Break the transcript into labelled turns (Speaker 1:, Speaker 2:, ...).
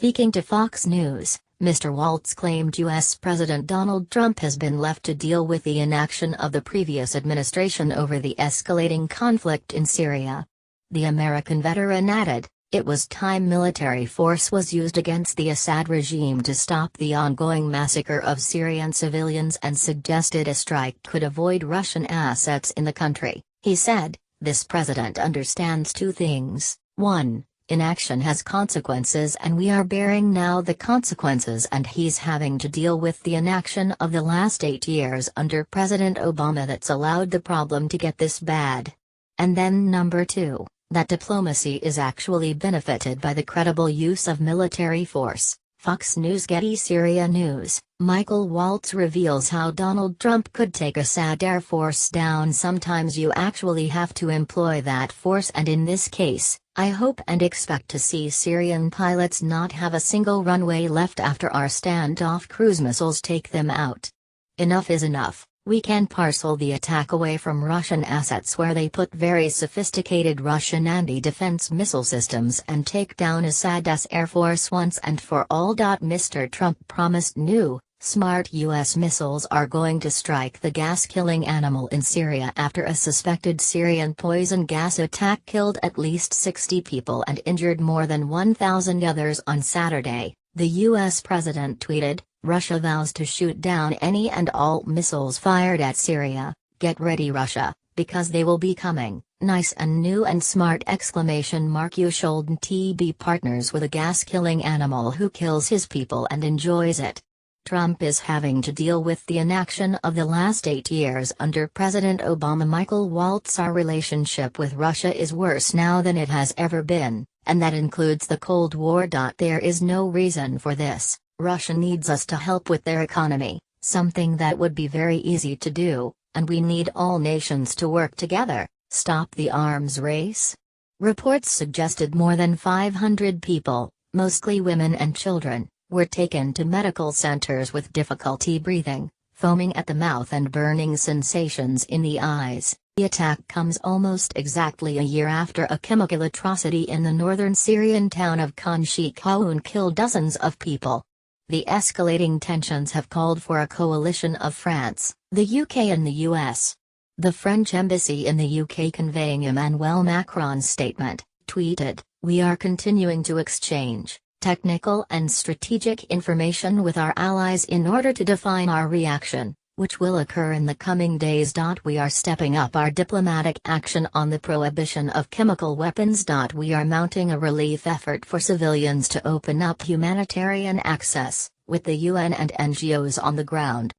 Speaker 1: Speaking to Fox News, Mr. Waltz claimed U.S. President Donald Trump has been left to deal with the inaction of the previous administration over the escalating conflict in Syria. The American veteran added, "It was time military force was used against the Assad regime to stop the ongoing massacre of Syrian civilians and suggested a strike could avoid Russian assets in the country." He said, "This president understands two things. 1. Inaction has consequences and we are bearing now the consequences, and he's having to deal with the inaction of the last 8 years under President Obama that's allowed the problem to get this bad. And then number 2, that diplomacy is actually benefited by the credible use of military force." Fox News. Getty. Syria News. Michael Waltz reveals how Donald Trump could take Assad Air Force down. "Sometimes you actually have to employ that force, and in this case, I hope and expect to see Syrian pilots not have a single runway left after our standoff cruise missiles take them out. Enough is enough. We can parcel the attack away from Russian assets where they put very sophisticated Russian anti-defense missile systems and take down Assad's Air Force once and for all." Mr. Trump promised new, smart U.S. missiles are going to strike the gas-killing animal in Syria after a suspected Syrian poison gas attack killed at least 60 people and injured more than 1,000 others on Saturday, the U.S. president tweeted. "Russia vows to shoot down any and all missiles fired at Syria. Get ready, Russia, because they will be coming. Nice and new and smart!" You shouldn't be partners with a gas-killing animal who kills his people and enjoys it. Trump is having to deal with the inaction of the last 8 years under President Obama. Michael Waltz. "Our relationship with Russia is worse now than it has ever been, and that includes the Cold War. There is no reason for this. Russia needs us to help with their economy, something that would be very easy to do, and we need all nations to work together. Stop the arms race." Reports suggested more than 500 people, mostly women and children, were taken to medical centers with difficulty breathing, foaming at the mouth and burning sensations in the eyes. The attack comes almost exactly a year after a chemical atrocity in the northern Syrian town of Khan Sheikhoun killed dozens of people. The escalating tensions have called for a coalition of France, the UK and the US. The French embassy in the UK, conveying Emmanuel Macron's statement, tweeted, "We are continuing to exchange technical and strategic information with our allies in order to define our reaction, which will occur in the coming days. We are stepping up our diplomatic action on the prohibition of chemical weapons. We are mounting a relief effort for civilians to open up humanitarian access, with the UN and NGOs on the ground.